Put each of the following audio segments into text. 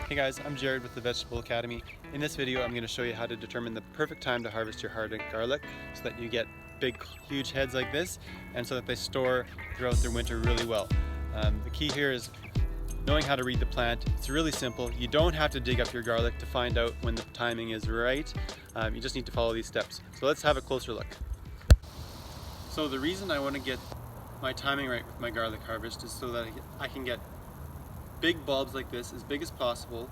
Hey guys, I'm Jared with the Vegetable Academy. In this video I'm going to show you how to determine the perfect time to harvest your Hardneck garlic so that you get big huge heads like this and so that they store throughout their winter really well. The key here is knowing how to read the plant. It's really simple. You don't have to dig up your garlic to find out when the timing is right. You just need to follow these steps. So let's have a closer look. So the reason I want to get my timing right with my garlic harvest is so that I can get big bulbs like this, as big as possible,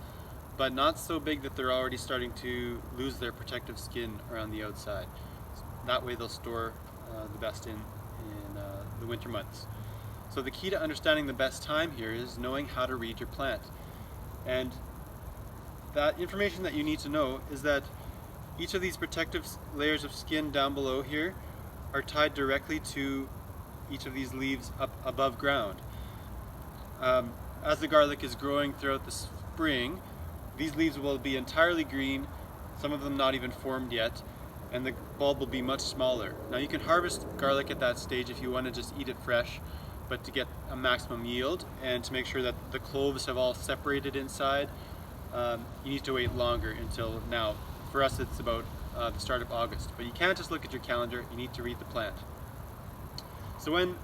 but not so big that they're already starting to lose their protective skin around the outside. That way they'll store the best in the winter months. So the key to understanding the best time here is knowing how to read your plant. And that information that you need to know is that each of these protective layers of skin down below here are tied directly to each of these leaves up above ground. As the garlic is growing throughout the spring, these leaves will be entirely green, some of them not even formed yet, and the bulb will be much smaller. Now you can harvest garlic at that stage if you want to just eat it fresh, but to get a maximum yield and to make sure that the cloves have all separated inside, you need to wait longer until now. For us it's about the start of August, but you can't just look at your calendar, you need to read the plant. So when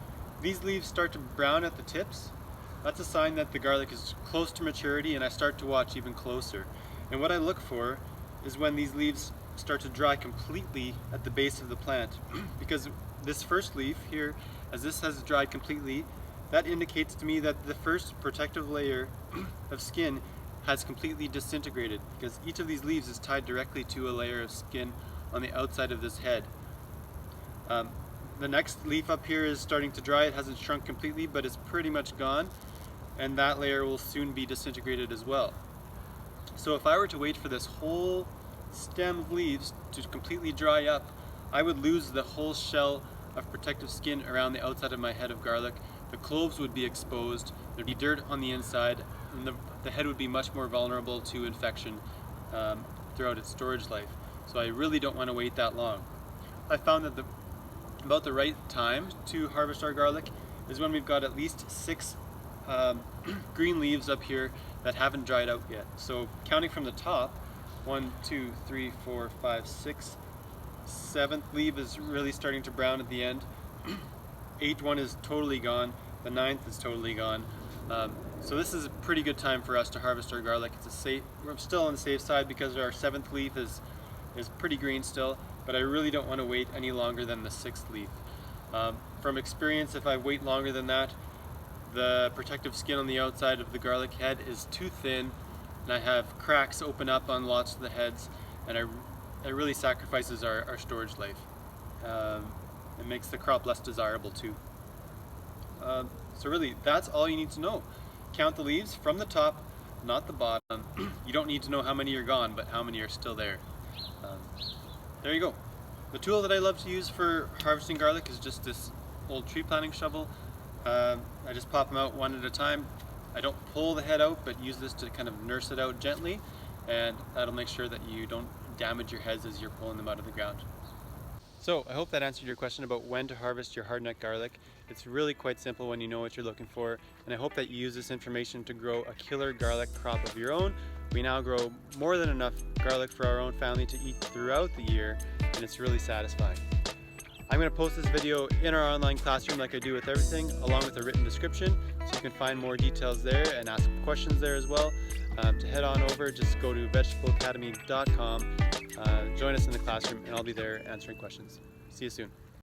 these leaves start to brown at the tips, that's a sign that the garlic is close to maturity, and I start to watch even closer. And what I look for is when these leaves start to dry completely at the base of the plant. Because this first leaf here, as this has dried completely, that indicates to me that the first protective layer of skin has completely disintegrated, because each of these leaves is tied directly to a layer of skin on the outside of this head. The next leaf up here is starting to dry. It hasn't shrunk completely, but it's pretty much gone, and that layer will soon be disintegrated as well. So if I were to wait for this whole stem of leaves to completely dry up, I would lose the whole shell of protective skin around the outside of my head of garlic. The cloves would be exposed, there'd be dirt on the inside, and the head would be much more vulnerable to infection throughout its storage life. So I really don't want to wait that long. I found that about the right time to harvest our garlic is when we've got at least 6 green leaves up here that haven't dried out yet. So counting from the top, 1, 2, 3, 4, 5, 6, 7th leaf is really starting to brown at the end. 8th one is totally gone. The 9th is totally gone. So this is a pretty good time for us to harvest our garlic. We're still on the safe side because our 7th leaf is pretty green still, but I really don't want to wait any longer than the 6th leaf. From experience, if I wait longer than that, the protective skin on the outside of the garlic head is too thin, and I have cracks open up on lots of the heads, and it really sacrifices our storage life. It makes the crop less desirable too. So really, that's all you need to know. Count the leaves from the top, not the bottom. You don't need to know how many are gone, but how many are still there. There you go. The tool that I love to use for harvesting garlic is just this old tree planting shovel. I just pop them out one at a time. I don't pull the head out, but use this to kind of nurse it out gently, and that'll make sure that you don't damage your heads as you're pulling them out of the ground. So I hope that answered your question about when to harvest your hardneck garlic. It's really quite simple when you know what you're looking for, and I hope that you use this information to grow a killer garlic crop of your own. We now grow more than enough garlic for our own family to eat throughout the year, and it's really satisfying. I'm going to post this video in our online classroom like I do with everything, along with a written description, so you can find more details there and ask questions there as well. To head on over, just go to vegetableacademy.com, join us in the classroom, and I'll be there answering questions. See you soon.